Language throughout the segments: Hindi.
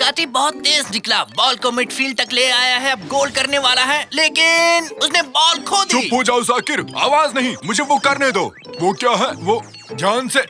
निकाटी बहुत तेज निकला, बॉल को मिडफील्ड तक ले आया है, अब गोल करने वाला है, लेकिन उसने बॉल खो दी। चुप हो जाओ साकिर, आवाज नहीं, मुझे वो करने दो। वो क्या है? वो ध्यान से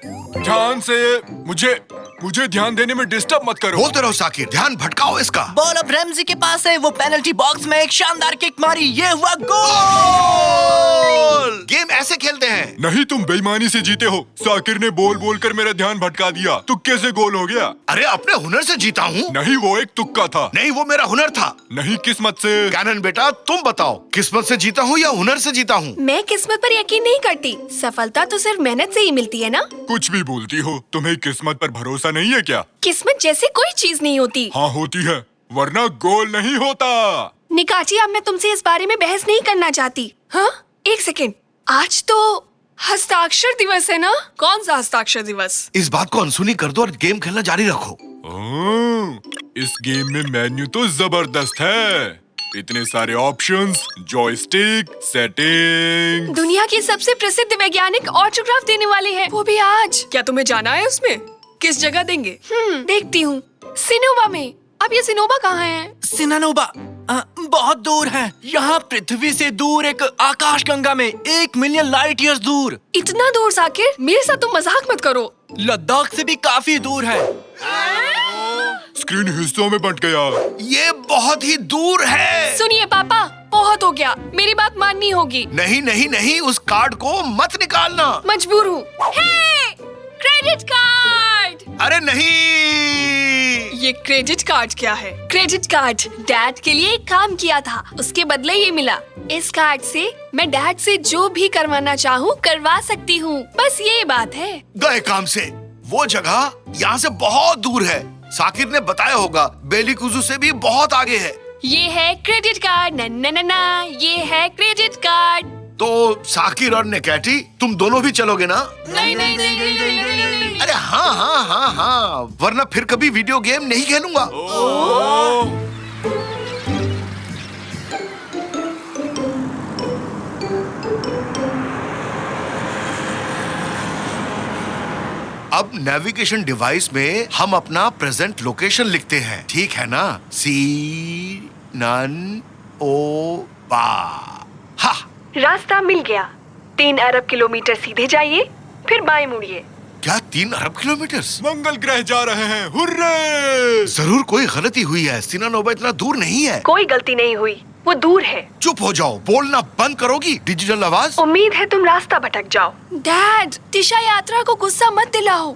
मुझे ध्यान देने में डिस्टर्ब मत करो। बोलते रहो साकिर, ध्यान भटकाओ इसका। बॉल अब रैमजी के पास है, वो पेनल्टी बॉक्स में एक शानदार किक मारी, ये हुआ गोल। गेम ऐसे खेलते हैं। नहीं, तुम बेईमानी से जीते हो। साकिर ने बोल कर मेरा ध्यान भटका दिया। तुक्के से गोल हो गया। अरे अपने हुनर से जीता हूँ। नहीं, वो एक तुक्का था। नहीं, वो मेरा हुनर था। नहीं, किस्मत से। कैनन बेटा, तुम बताओ, किस्मत से जीता हूँ या हुनर से जीता हूँ? मैं किस्मत पर यकीन नहीं करती, सफलता तो सिर्फ मेहनत से ही मिलती है ना। कुछ भी बोलती हो, तुम्हें किस्मत पर भरोसा नहीं है क्या? किस्मत जैसे कोई चीज नहीं होती। हाँ होती है, वरना गोल नहीं होता। निकाची, अब मैं तुमसे इस बारे में बहस नहीं करना चाहती। हाँ, एक सेकेंड, आज तो हस्ताक्षर दिवस है ना? कौन सा हस्ताक्षर दिवस? इस बात को अनसुनी कर दो और गेम खेलना जारी रखो। इस गेम में मेन्यू तो जबरदस्त है। इतने सारे ऑप्शंस, जॉयस्टिक, सेटिंग्स। दुनिया के सबसे प्रसिद्ध वैज्ञानिक ऑटोग्राफ देने वाले हैं, वो भी आज। क्या तुम्हें जाना है उसमें? किस जगह देंगे? देखती हूँ। सिनोवा में। अब ये सिनोवा कहाँ है? सिनानोबा बहुत दूर है, यहाँ पृथ्वी से दूर एक आकाश गंगा में 1 मिलियन लाइट ईयर्स दूर। इतना दूर साकिर, मेरे साथ तुम मजाक मत करो। लद्दाख से भी काफी दूर है। स्क्रीन हिस्सों में बंट गया। ये बहुत ही दूर है। सुनिए पापा, बहुत हो गया, मेरी बात माननी होगी। नहीं नहीं नहीं, उस कार्ड को मत निकालना। मजबूर हूँ। Credit card. अरे नहीं, ये क्रेडिट कार्ड क्या है? क्रेडिट कार्ड डैड के लिए एक काम किया था, उसके बदले ये मिला। इस कार्ड से मैं डैड से जो भी करवाना चाहूँ करवा सकती हूँ, बस ये बात है। गए काम से। वो जगह यहाँ से बहुत दूर है। साकिर ने बताया होगा, बेलीकुजू से भी बहुत आगे है। ये है क्रेडिट कार्ड। ना, ये है क्रेडिट कार्ड। तो साकिर और निकाटी, तुम दोनों भी चलोगे ना? नहीं। अरे हाँ, वरना फिर कभी वीडियो गेम नहीं खेलूंगा। अब नेविगेशन डिवाइस में हम अपना प्रेजेंट लोकेशन लिखते हैं, ठीक है ना? सिननोबा। हा, रास्ता मिल गया। 3 अरब किलोमीटर सीधे जाइए, फिर बाएं मुड़िए। क्या 3 अरब किलोमीटर? मंगल ग्रह जा रहे हैं, हुर्रे! जरूर कोई गलती हुई है। सिननोबा इतना दूर नहीं है। कोई गलती नहीं हुई, वो दूर है। चुप हो जाओ, बोलना बंद करोगी? डिजिटल आवाज। उम्मीद है तुम रास्ता भटक जाओ। डैड, दिशा यात्रा को गुस्सा मत दिलाओ।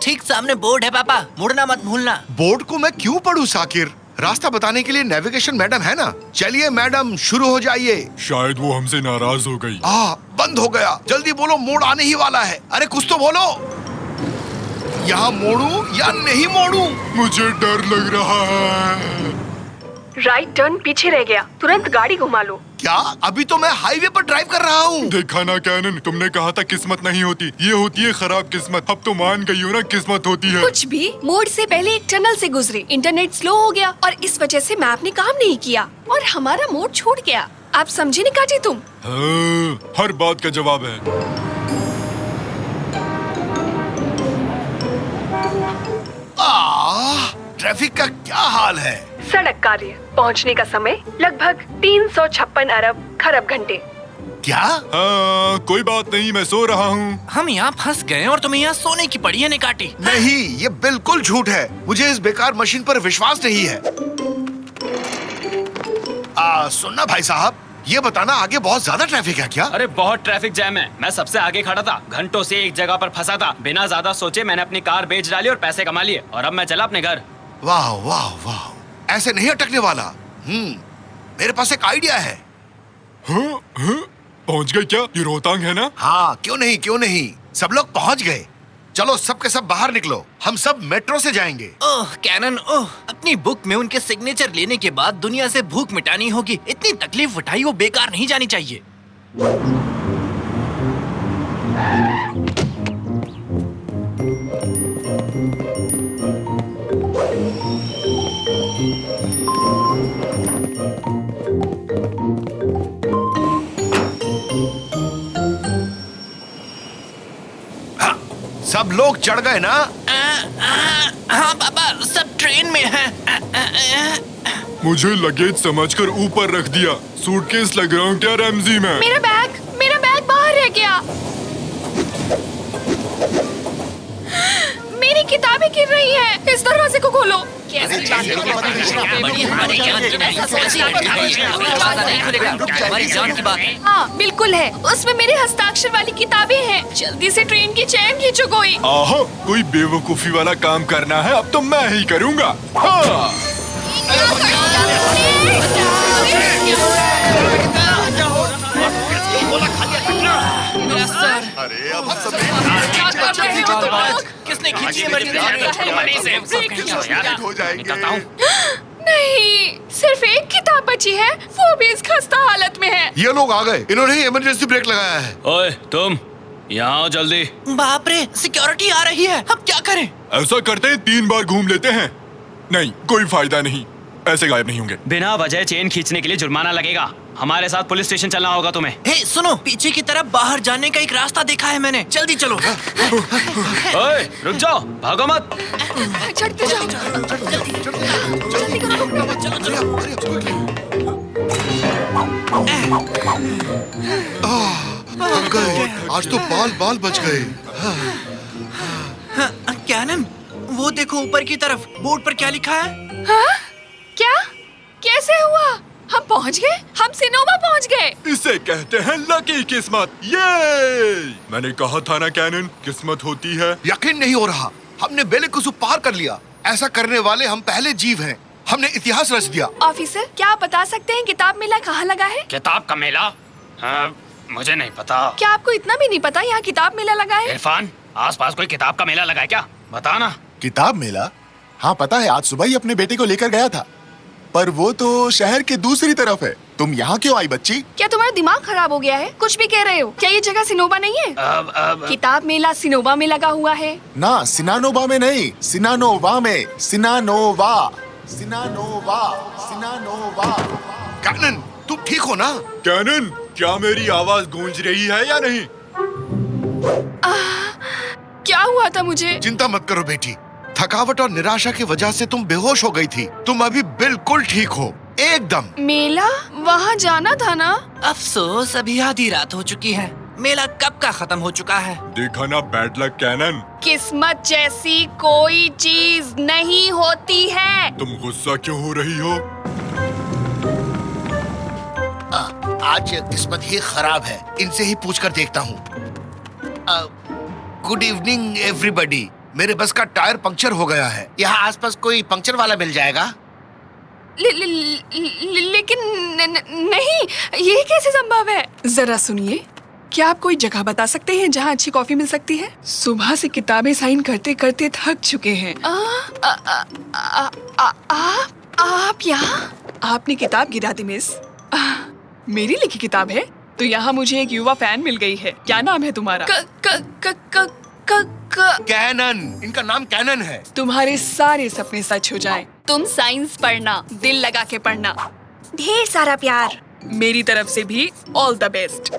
ठीक सामने बोर्ड है पापा, मुड़ना मत भूलना। बोर्ड को मैं क्यों पढ़ूं साकिर? रास्ता बताने के लिए नेविगेशन मैडम है ना। चलिए मैडम, शुरू हो जाइए। शायद वो हमसे नाराज हो गई। बंद हो गया। जल्दी बोलो, मोड़ आने ही वाला है। अरे कुछ तो बोलो। यहाँ मोड़ूं या नहीं मोड़ूं? मुझे डर लग रहा है। राइट टर्न पीछे रह गया, तुरंत गाड़ी घुमा लो। क्या? अभी तो मैं हाईवे पर ड्राइव कर रहा हूँ। देखा ना कैनन, तुमने कहा था किस्मत नहीं होती, ये होती है खराब किस्मत। अब तो मान गई हो ना, किस्मत होती है। कुछ भी। मोड़ से पहले एक टनल से गुजरे, इंटरनेट स्लो हो गया और इस वजह से मैप ने काम नहीं किया और हमारा मोड़ छूट गया। आप समझे निकाटी तुम? हाँ, हर बात का जवाब है। ट्रैफिक का क्या हाल है? सड़क कार्य पहुंचने का समय लगभग 356 अरब खरब घंटे। क्या? कोई बात नहीं, मैं सो रहा हूँ। हम यहाँ फंस गए और तुम्हें यहाँ सोने की पड़ी है निकाटी। नहीं, ये बिल्कुल झूठ है। मुझे इस बेकार मशीन पर विश्वास नहीं है। सुनना भाई साहब, ये बताना आगे बहुत ज्यादा ट्रैफिक है क्या? अरे बहुत ट्रैफिक जैम है। मैं सबसे आगे खड़ा था, घंटों से एक जगह पर फंसा था। बिना ज्यादा सोचे मैंने अपनी कार बेच डाली और पैसे कमा लिए और अब मैं चला अपने घर। वाह वाह वाह, ऐसे नहीं अटकने वाला। मेरे पास एक आइडिया है। पहुँच गए क्या? ये रोहतांग है ना? हाँ, क्यों नहीं, सब लोग पहुँच गए। चलो सब के सब बाहर निकलो, हम सब मेट्रो से जाएंगे। ओह कैनन, ओह, अपनी बुक में उनके सिग्नेचर लेने के बाद दुनिया से भूख मिटानी होगी। इतनी तकलीफ उठाई वो बेकार नहीं जानी चाहिए। सब लोग चढ़ गए ना? हाँ पापा, सब ट्रेन में हैं। मुझे लगेज समझकर ऊपर रख दिया। सूटकेस लग रहा हूँ क्या रैमजी में? मेरा बैग बाहर रह गया। मेरी किताबें गिर रही हैं। इस दरवाजे को खोलो। कैसी बात है? हमारी जान की बात है। हाँ बिल्कुल है, उसमें मेरे हस्ताक्षर वाली किताबें हैं। जल्दी से ट्रेन की चैन खींचो कोई। आहा, कोई बेवकूफी वाला काम करना है अब तो मैं ही करूँगा। हाँ। अरे अब किसने खींची है? हो जाएंगे। नहीं, सिर्फ एक किताब बची है, वो भी इस खस्ता हालत में है। ये लोग आ गए, इन्होंने ही इमरजेंसी ब्रेक लगाया है। ओए तुम यहाँ आओ जल्दी। बाप रे, सिक्योरिटी आ रही है। अब क्या करें? ऐसा करते हैं 3 बार घूम लेते हैं। नहीं, कोई फायदा नहीं, ऐसे गायब नहीं होंगे। बिना वजह चेन खींचने के लिए जुर्माना लगेगा। हमारे साथ पुलिस स्टेशन चलना होगा तुम्हें। हे सुनो, पीछे की तरफ बाहर जाने का एक रास्ता देखा है मैंने। जल्दी चलो। ओए रुक जाओ, भागो मत। चढ़ते जाओ। थक गए। आज तो बाल बच गए। कैनन, वो देखो ऊपर की तरफ, बोर्ड पर क्या लिखा है? हाँ? क्या? कैसे हुआ? हम पहुंच गए? हम सिनोवा पहुंच गए? इसे कहते हैं लकी किस्मत। ये मैंने कहा था ना कैनन, किस्मत होती है। यकीन नहीं हो रहा, हमने बेलिकुसु पार कर लिया। ऐसा करने वाले हम पहले जीव हैं। हमने इतिहास रच दिया। ऑफिसर, क्या आप बता सकते हैं किताब मेला कहाँ लगा है? किताब का मेला? मुझे नहीं पता। क्या आपको इतना भी नहीं पता यहाँ किताब मेला लगा है? इरफान, आसपास कोई किताब का मेला लगा है क्या? बता ना। किताब मेला? हाँ पता है, आज सुबह ही अपने बेटे को लेकर गया था, पर वो तो शहर के दूसरी तरफ है। तुम यहाँ क्यों आई बच्ची? क्या तुम्हारा दिमाग खराब हो गया है? कुछ भी कह रहे हो? क्या ये जगह सिनोवा नहीं है? किताब मेला सिनोवा में लगा हुआ है। ना, सिनानोवा में नहीं, सिनानोवा में। सिनानोवा, सिनानोवा, सिनानोवा। कैनन, तुम ठीक हो ना? कैनन, क्या मेरी आवाज गूंज रही है या नहीं? क्या हुआ था मुझे? चिंता मत करो बेटी, थकावट और निराशा की वजह से तुम बेहोश हो गई थी। तुम अभी बिल्कुल ठीक हो, एकदम। मेला? वहाँ जाना था ना? अफसोस, अभी आधी रात हो चुकी है। मेला कब का खत्म हो चुका है। देखा ना बैड लक कैनन। किस्मत जैसी कोई चीज नहीं होती है। तुम गुस्सा क्यों हो रही हो? आज किस्मत ही खराब है। इनसे ही पूछकर देखता हूँ। Good evening everybody. मेरे बस का टायर पंक्चर हो गया है। यहाँ आसपास कोई पंक्चर वाला मिल जाएगा? लेकिन नहीं, ये कैसे संभव है? जरा सुनिए, क्या आप कोई जगह बता सकते हैं जहाँ अच्छी कॉफी मिल सकती है? सुबह से किताबें साइन करते करते थक चुके हैं। आप यहाँ? आपने किताब गिरा दी मिस। मेरी लिखी किताब है तो यहाँ मुझे एक युवा फैन मिल गई है। क्या नाम है तुम्हारा? कैनन। इनका नाम कैनन है। तुम्हारे सारे सपने सच हो जाएं। तुम साइंस पढ़ना, दिल लगा के पढ़ना। ढेर सारा प्यार मेरी तरफ से भी। All the best.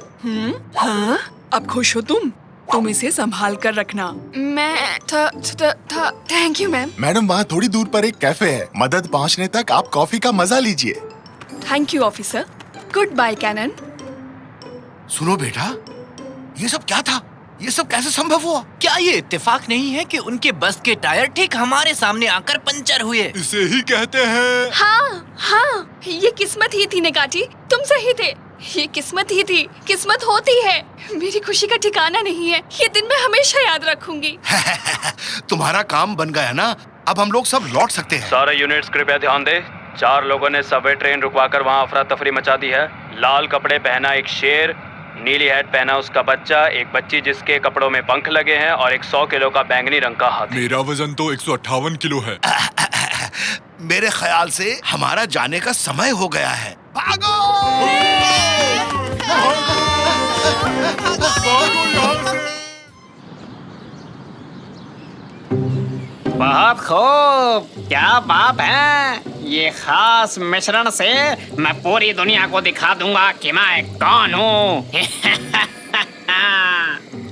हाँ, अब खुश हो तुम इसे संभाल कर रखना। मैं थैंक यू मैम। मैडम, वहाँ थोड़ी दूर पर एक कैफे है, मदद पहुँचने तक आप कॉफी का मजा लीजिए। Thank you officer. Goodbye कैनन। सुनो बेटा, ये सब क्या था? ये सब कैसे संभव हुआ? क्या ये इत्तेफाक नहीं है कि उनके बस के टायर ठीक हमारे सामने आकर पंचर हुए? इसे ही कहते हैं। हाँ, ये किस्मत ही थी नेकाटी। तुम सही थे, ये किस्मत ही थी। किस्मत होती है। मेरी खुशी का ठिकाना नहीं है। ये दिन मैं हमेशा याद रखूंगी। तुम्हारा काम बन गया ना, अब हम लोग सब लौट सकते हैं। सारे यूनिट्स कृपया ध्यान दे। 4 लोगों ने सबवे ट्रेन रुकवाकर वहाँ अफरा तफरी मचा दी है। लाल कपड़े पहना एक शेर, नीली हैट पहना उसका बच्चा, एक बच्ची जिसके कपड़ों में पंख लगे हैं और एक 100 किलो का बैंगनी रंग का हाथी। मेरा वजन तो 158 किलो है। मेरे ख्याल से हमारा जाने का समय हो गया है। भागो! बहुत खूब, क्या बात है। ये खास मिश्रण से मैं पूरी दुनिया को दिखा दूंगा कि मैं कौन हूँ।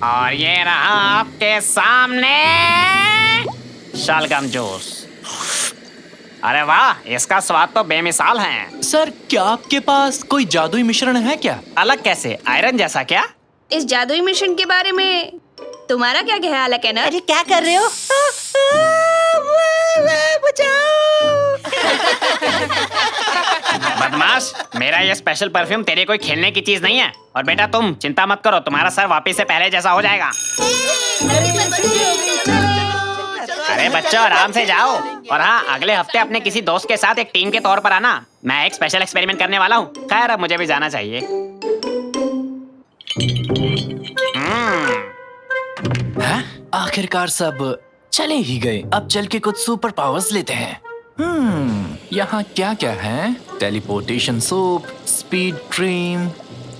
और ये रहा आपके सामने शलगम जूस। अरे वाह, इसका स्वाद तो बेमिसाल है। सर, क्या आपके पास कोई जादुई मिश्रण है क्या? अलग कैसे? आयरन जैसा क्या? इस जादुई मिशन के बारे में तुम्हारा क्या ख्याल है केनर? अरे क्या कर रहे हो? बदमाश, मेरा ये स्पेशल परफ्यूम तेरे कोई खेलने की चीज नहीं है। और बेटा तुम चिंता मत करो, तुम्हारा सर वापिस से पहले जैसा हो जाएगा। अरे बच्चों, आराम से जाओ। और हाँ, अगले हफ्ते अपने किसी दोस्त के साथ एक टीम के तौर पर आना। मैं एक स्पेशल एक्सपेरिमेंट करने वाला हूँ। खैर, अब मुझे भी जाना चाहिए। हाँ? आखिरकार सब चले ही गए। अब चल के कुछ सुपर पावर्स लेते हैं। यहाँ क्या क्या है? टेलीपोर्टेशन सोप, स्पीड क्रीम,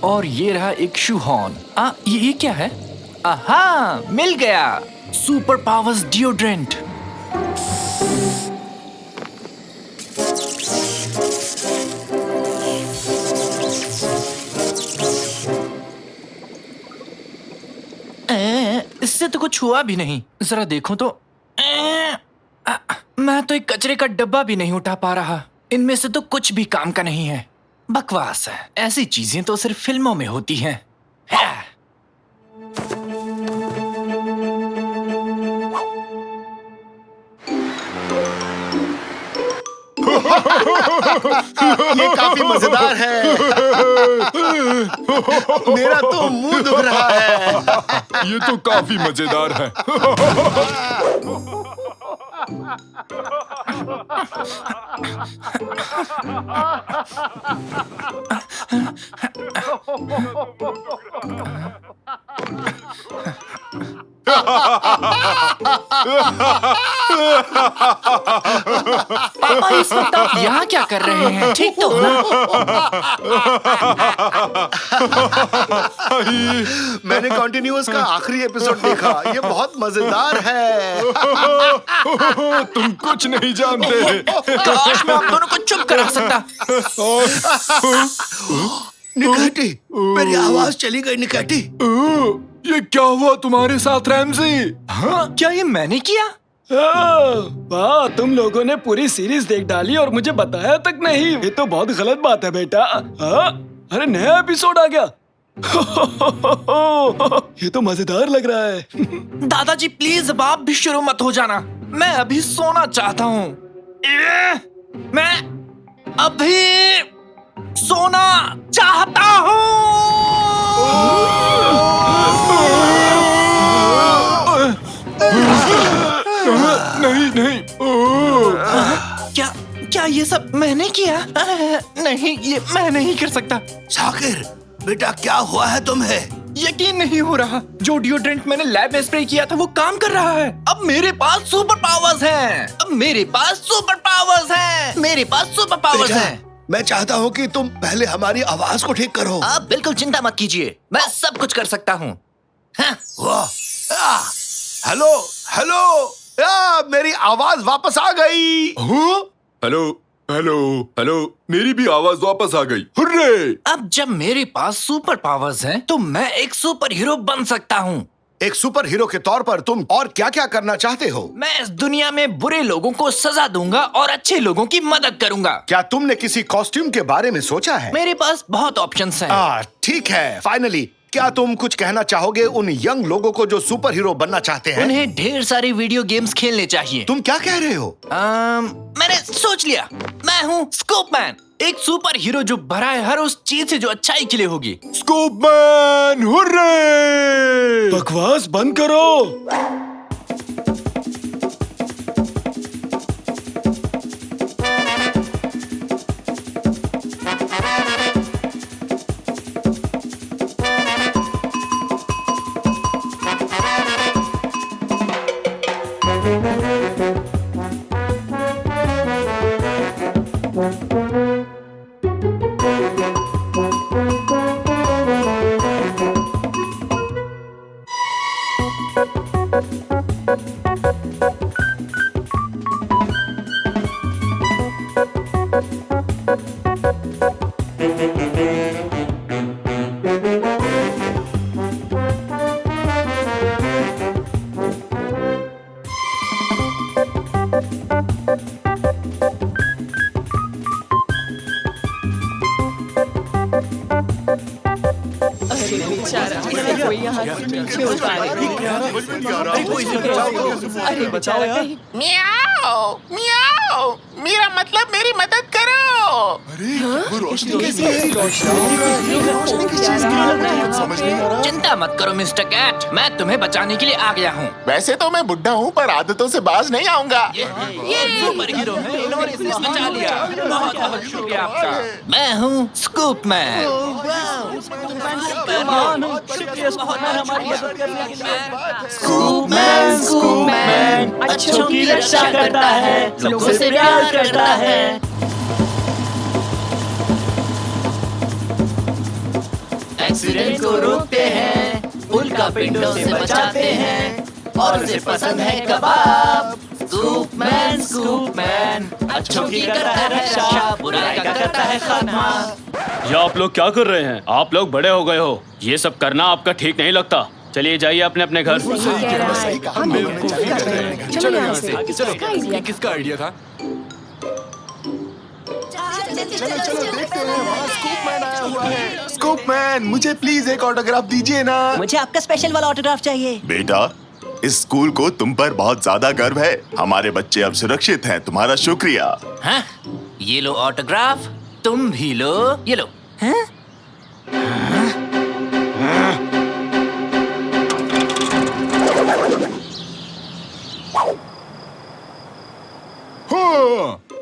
और ये रहा एक शू हॉर्न। ये क्या है? आहा, मिल गया। Super powers deodorant. इससे तो कुछ हुआ भी नहीं। जरा देखो तो। मैं तो एक कचरे का डब्बा भी नहीं उठा पा रहा। इनमें से तो कुछ भी काम का नहीं है। बकवास है। ऐसी चीजें तो सिर्फ फिल्मों में होती हैं। ये काफी मजेदार है। मेरा तो मुंह दुख रहा है। ये तो काफी मजेदार है। पापा, इस वक्त आप यहाँ क्या कर रहे हैं? ठीक तो हो ना? मैंने कॉन्टिन्यूअस का आखिरी एपिसोड देखा। ये बहुत मजेदार है। तुम कुछ नहीं जानते। काश मैं आप दोनों को चुप करा सकता। निकैटी, मेरी आवाज चली गई। निकैटी, ये क्या हुआ तुम्हारे साथ रैमजी? हाँ, क्या ये मैंने किया? वाह, तुम लोगों ने पूरी सीरीज देख डाली और मुझे बताया तक नहीं। ये तो बहुत गलत बात है बेटा। अरे नया एपिसोड आ गया। ये तो मजेदार लग रहा है। दादाजी प्लीज, अब आप भी शुरू मत हो जाना। मैं अभी सोना चाहता हूँ। मैं अभी सोना चाहता हूँ। नहीं नहीं। क्या ये सब मैंने किया? नहीं, ये मैं नहीं कर सकता। शाकिर बेटा, क्या हुआ है तुम्हें? यकीन नहीं हो रहा। जो डिओड्रेंट मैंने लैब में स्प्रे किया था वो काम कर रहा है। अब मेरे पास सुपर पावर्स हैं। मेरे पास सुपर पावर्स हैं। मैं चाहता हूँ कि तुम पहले हमारी आवाज को ठीक करो। आप बिल्कुल चिंता मत कीजिए, मैं सब कुछ कर सकता हूँ। वाह! हेलो हेलो, मेरी आवाज वापस आ गई। हेलो हेलो हेलो, मेरी भी आवाज वापस आ गई। हुर्रे! अब जब मेरे पास सुपर पावर्स हैं, तो मैं एक सुपर हीरो बन सकता हूँ। एक सुपर हीरो के तौर पर तुम और क्या क्या करना चाहते हो? मैं इस दुनिया में बुरे लोगों को सजा दूंगा और अच्छे लोगों की मदद करूंगा। क्या तुमने किसी कॉस्ट्यूम के बारे में सोचा है? मेरे पास बहुत ऑप्शंस हैं। ठीक है। फाइनली, क्या तुम कुछ कहना चाहोगे उन यंग लोगों को जो सुपर हीरो बनना चाहते हैं? उन्हें ढेर सारी वीडियो गेम्स खेलने चाहिए। तुम क्या कह रहे हो? मैंने सोच लिया। मैं हूँ स्कूपमैन, एक सुपर हीरो जो भरा है हर उस चीज से जो अच्छाई के लिए होगी। स्कूपमैन, हुर्रे! बकवास बंद करो। यहाँ से नीचे उतारे। अरे बचाओ यार। मियाओ मियाओ, मेरा मतलब मेरी मदद करो। अरे वो रोशनी कैसी है? रोशनी किस चीज की है? समझ नहीं आ रहा। चिंता मत करो मिस्टर कैट, मैं तुम्हें बचाने के लिए आ गया हूँ। वैसे तो मैं बुढ़ा हूँ पर आदतों से बाज नहीं आऊंगा। ये सुपर हीरो है, इन्होंने इसे बचा लिया। बहुत बहुत शुक्रिया आपका। मैं हूँ स्कूप मैन। स्कूप मैन अच्छों की रक्षा करता है, लोगों से प्यार करता है। एक्सीडेंट को रोकते हैं, उल्का पिंडों से बचाते हैं, और उसे पसंद है कबाब। स्कूप मैन अच्छों की करता है रक्षा, बुराई का करता है खात्मा। ये आप लोग क्या कर रहे हैं? आप लोग बड़े हो गए हो, ये सब करना आपका ठीक नहीं लगता। चलिए जाइए अपने अपने घर। चलो यहाँ से। चलो, किसका आइडिया था? चलो देखते हैं, वहाँ स्कूप मैन आया हुआ है। स्कूप मैन, मुझे प्लीज एक ऑटोग्राफ दीजिए ना। मुझे आपका स्पेशल वाला ऑटोग्राफ चाहिए। बेटा, इस स्कूल को तुम पर बहुत ज्यादा गर्व है। हमारे बच्चे अब सुरक्षित हैं, तुम्हारा शुक्रिया। हाँ? ये लो ऑटोग्राफ, तुम भी लो, ये लो। हाँ?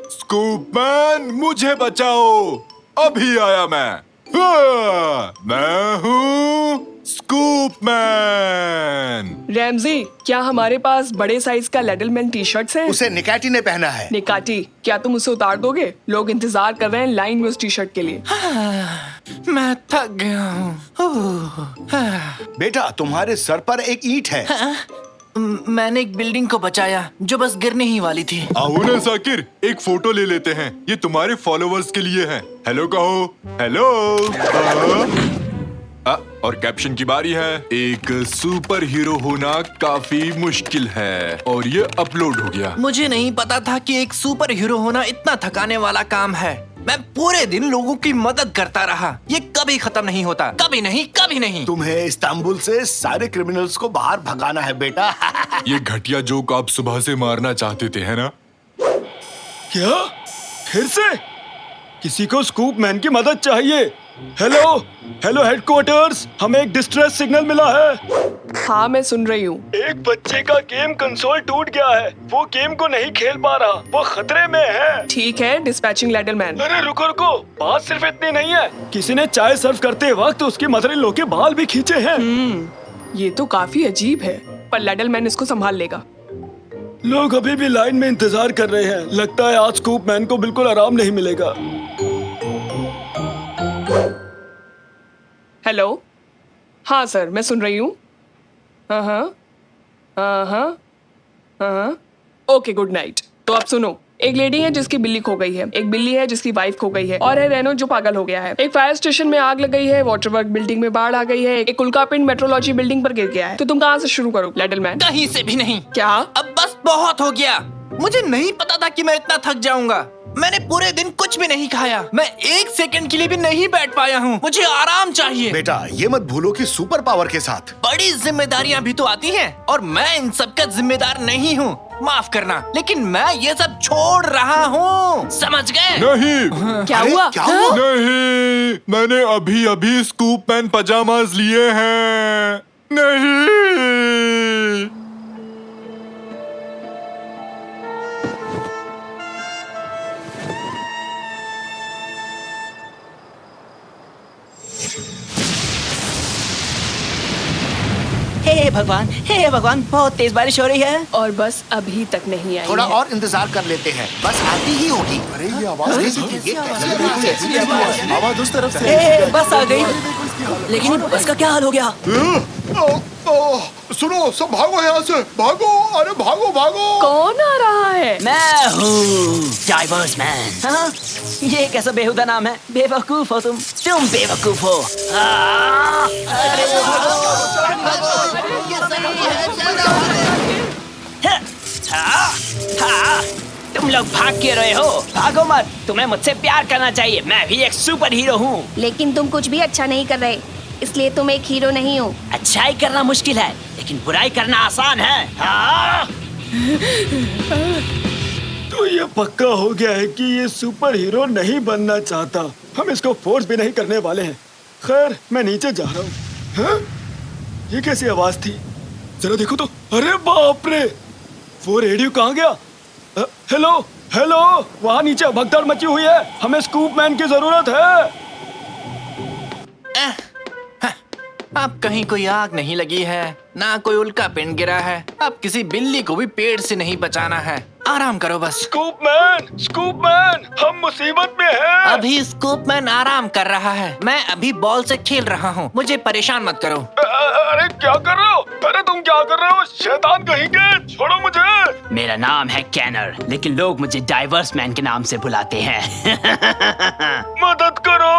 स्कूप मैन, मुझे बचाओ, अभी आया मैं। मैं हूँ स्कूप मैन। रैमजी, क्या हमारे पास बड़े साइज का लेडलमैन टी शर्ट्स हैं? उसे निकाटी ने पहना है। निकाटी, क्या तुम उसे उतार दोगे? लोग इंतजार कर रहे हैं लाइन में उस टी शर्ट के लिए। मैं थक गया हूँ। बेटा, तुम्हारे सर पर एक ईंट है। मैंने एक बिल्डिंग को बचाया जो बस गिरने ही वाली थी। आओ ना साकिर, एक फोटो ले लेते हैं, ये तुम्हारे फॉलोवर्स के लिए है। हेलो कहो, हेलो। और कैप्शन की बारी है। एक सुपर हीरो होना काफी मुश्किल है, और ये अपलोड हो गया। मुझे नहीं पता था कि एक सुपर हीरो होना इतना थकाने वाला काम है। मैं पूरे दिन लोगों की मदद करता रहा, ये कभी खत्म नहीं होता, कभी नहीं, कभी नहीं। तुम्हें इस्तांबुल से सारे क्रिमिनल्स को बाहर भगाना है बेटा। ये घटिया जोक आप सुबह से मारना चाहते थे, है ना? क्या? फिर से? किसी को स्कूप मैन की मदद चाहिए। हेलो हेलो हेडक्वार्टर्स, हमें एक डिस्ट्रेस सिग्नल मिला है। हाँ, मैं सुन रही हूँ। एक बच्चे का गेम कंसोल टूट गया है, वो गेम को नहीं खेल पा रहा, वो खतरे में है। ठीक है, डिस्पैचिंग लेडलमैन। अरे रुको रुको, बात सिर्फ इतनी नहीं है, किसी ने चाय सर्व करते वक्त उसकी मदर इन लॉ के बाल भी खींचे हैं। ये तो काफी अजीब है, पर लेडलमैन इसको संभाल लेगा। लोग अभी भी लाइन में इंतजार कर रहे हैं, लगता है आज स्कूप मैन को बिल्कुल आराम नहीं मिलेगा। हेलो, हाँ सर, मैं सुन रही हूँ। Okay, good night. तो अब सुनो, एक लेडी है जिसकी बिल्ली खो गई है, एक बिल्ली है जिसकी वाइफ खो गई है, और है रेनो जो पागल हो गया है। एक फायर स्टेशन में आग लग गई है, वाटर वर्क बिल्डिंग में बाढ़ आ गई है, एक उल्कापिंड मेट्रोलॉजी बिल्डिंग पर गिर गया है। तो तुम कहाँ से शुरू करो लेडलमैन? कहीं से भी नहीं। क्या? अब बस बहुत हो गया। मुझे नहीं पता था कि मैं इतना थक जाऊंगा। मैंने पूरे दिन कुछ भी नहीं खाया, मैं एक सेकंड के लिए भी नहीं बैठ पाया हूँ। मुझे आराम चाहिए। बेटा, ये मत भूलो कि सुपर पावर के साथ बड़ी जिम्मेदारियाँ भी तो आती हैं, और मैं इन सब का जिम्मेदार नहीं हूँ। माफ करना, लेकिन मैं ये सब छोड़ रहा हूँ, समझ गए? नहीं। क्या हुआ? नहीं, मैंने अभी अभी स्कूप मैन पजामाज लिए हैं। नहीं। हे भगवान, बहुत तेज बारिश हो रही है, और बस अभी तक नहीं आई। थोड़ा और इंतजार कर लेते हैं, बस आती ही होगी। अरे ये आवाज कैसी थी? आवाज उस तरफ से। बस आ गई, लेकिन बस का क्या हाल हो गया? सुनो, सब भागो यहाँ से, भागो, अरे भागो भागो। कौन आ रहा है? मैं हूँ डाइवर्स मैन। हाँ? ये कैसा बेहुदा नाम है? बेवकूफ हो तुम बेवकूफ हो। तुम लोग भाग के रहे हो, भागो मत। तुम्हें मुझसे प्यार करना चाहिए, मैं भी एक सुपर हीरो हूँ। लेकिन तुम कुछ भी अच्छा नहीं कर रहे। इसलिए तुम एक हीरो नहीं हो। अच्छाई करना मुश्किल है लेकिन बुराई करना आसान है। हाँ? तो ये पक्का हो गया है कि ये सुपर हीरो नहीं बनना चाहता। हम इसको फोर्स भी नहीं करने वाले हैं। खैर मैं नीचे जा रहा हूँ। हाँ? ये कैसी आवाज थी? जरा देखो तो। अरे बाप रे, वो रेडियो कहाँ गया? हेलो हेलो, वहाँ नीचे भगदड़ मची हुई है। हमें स्कूप मैन की जरूरत है। अब कहीं कोई आग नहीं लगी है, ना कोई उल्का पिंड गिरा है। अब किसी बिल्ली को भी पेड़ से नहीं बचाना है। आराम करो बस। स्कूप मैन, हम मुसीबत में हैं। अभी स्कूप मैन आराम कर रहा है। मैं अभी बॉल से खेल रहा हूँ। मुझे परेशान मत करो। अरे क्या कर रहे हो? अरे तुम क्या कर रहे हो? शैतान कहेंगे, छोड़ो मुझे। मेरा नाम है कैनर, लेकिन लोग मुझे डाइवर्स मैन के नाम से बुलाते हैं। मदद करो।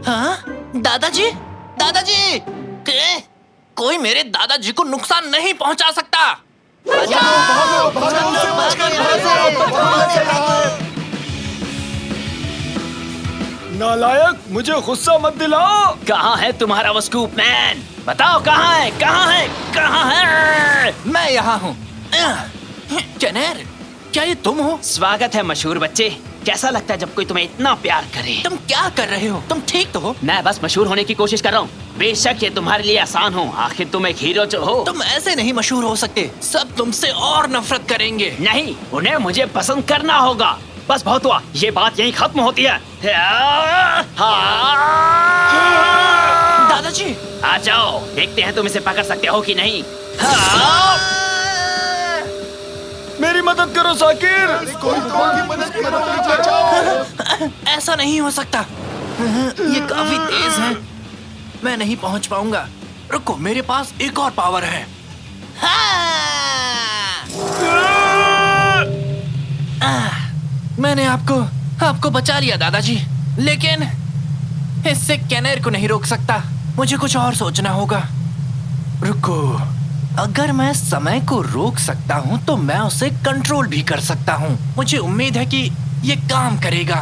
हाँ? दादाजी, दादाजी, कोई मेरे दादाजी को नुकसान नहीं पहुंचा सकता। नालायक, मुझे गुस्सा मत दिलाओ। कहाँ है तुम्हारा वो स्कूप मैन? बताओ कहाँ है, कहाँ है, कहाँ है? मैं यहाँ हूँ। कैनर, क्या ये तुम हो? स्वागत है मशहूर बच्चे। कैसा लगता है जब कोई तुम्हें इतना प्यार करे? तुम क्या कर रहे हो? तुम ठीक तो हो? मैं बस मशहूर होने की कोशिश कर रहा हूँ। बेशक ये तुम्हारे लिए आसान हो, आखिर तुम एक हीरो जो हो। तुम ऐसे नहीं मशहूर हो सकते। सब तुमसे और नफरत करेंगे। नहीं, उन्हें मुझे पसंद करना होगा। बस बहुत हुआ, ये बात यहीं खत्म होती है। दादाजी, आ जाओ, देखते हैं तुम इसे पकड़ सकते हो कि नहीं। मेरी मदद करो साकिर। ऐसा नहीं हो सकता। ये काफी तेज है। मैं नहीं पहुंच पाऊंगा। रुको, मेरे पास एक और पावर है। मैंने आपको बचा लिया दादाजी, लेकिन इससे कैनर को नहीं रोक सकता। मुझे कुछ और सोचना होगा। रुको, अगर मैं समय को रोक सकता हूँ तो मैं उसे कंट्रोल भी कर सकता हूँ। मुझे उम्मीद है कि ये काम करेगा।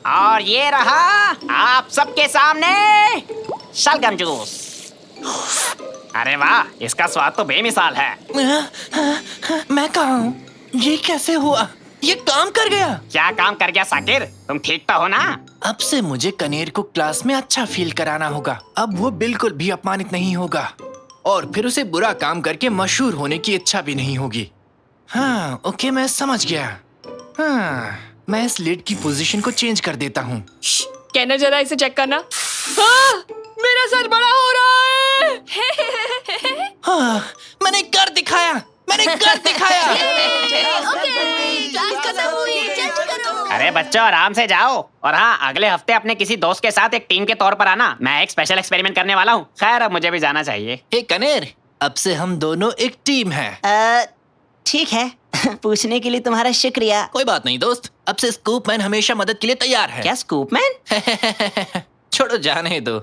और ये रहा आप सबके सामने शलगम जूस। अरे वाह, इसका स्वाद तो बेमिसाल है। मैं कहाँ हूँ? ये कैसे हुआ? ये काम कर गया। क्या काम कर गया साकिर? तुम ठीक तो हो ना? अब से मुझे कनेर को क्लास में अच्छा फील कराना होगा। अब वो बिल्कुल भी अपमानित नहीं होगा और फिर उसे बुरा काम करके मशहूर होने की इच्छा भी नहीं होगी। हाँ, ओके, मैं समझ गया। हाँ, मैं इस लिड की पोजीशन को चेंज कर देता हूँ। कैनर, जरा इसे चेक करना। मेरा सर बड़ा हो रहा है। हाँ, मैंने कर दिखाया। अरे बच्चों, आराम से जाओ। और हाँ, अगले हफ्ते अपने किसी दोस्त के साथ एक टीम के तौर पर आना। मैं एक स्पेशल एक्सपेरिमेंट करने वाला हूँ। खैर, अब मुझे भी जाना चाहिए। हे कनेर, अब से हम दोनों एक टीम हैं। ठीक है। पूछने के लिए तुम्हारा शुक्रिया। कोई बात नहीं दोस्त, अब से स्कूप मैन हमेशा मदद के लिए तैयार है। क्या स्कूप मैन? छोड़ो, जाने दो।